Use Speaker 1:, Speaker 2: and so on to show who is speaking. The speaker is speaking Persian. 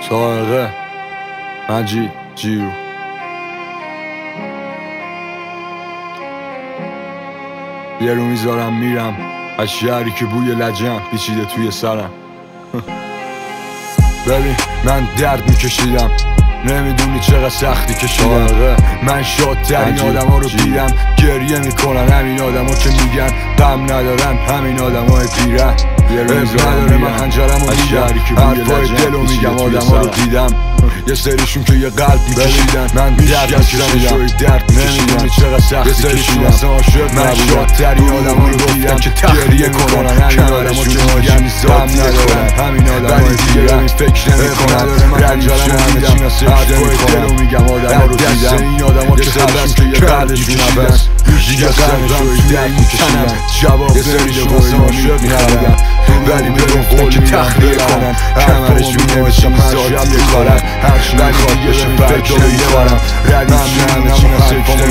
Speaker 1: سارقه مجید جیرو یه رو میذارم میرم از شهری که بوی لجن پیچیده توی سرم. ببین من درد میکشیدم، نمیدونی چقدر سختی کشیدم. من شادترین آدم ها رو دیدم، گریه میکنن همین آدم ها که میگن غم ندارن، همین آدم های پیرن. نداره من خنجرم رو میگم، حرفای دل رو میگم، آدم ها رو دیدم. یه سریشون که یه قلب میکشیدن، من درد کشیدم، درد نمیدونی چقدر سختی کشیدم. من شادترین آدم ها رو دیدم که گریه میکنن همین آدم ها که میگن غم ندارن، همین آدم های پیرن. فکر نمیکنن رنجرم رو میدم، حرفای دل رو میگم، آدم ها رو دیدم. این آدم ها که خلصون که یه قلبشون عبست، یه قلبشون درد میکشیدن، جواب نمیده واسه عاشق میخوادن، ولی بدون قول که تخلیه کنن. کمرشون نمیشم ذاتی کارن، هرچی میخواد بشه فکر رو یه بارم ردیشون همه چی نسکته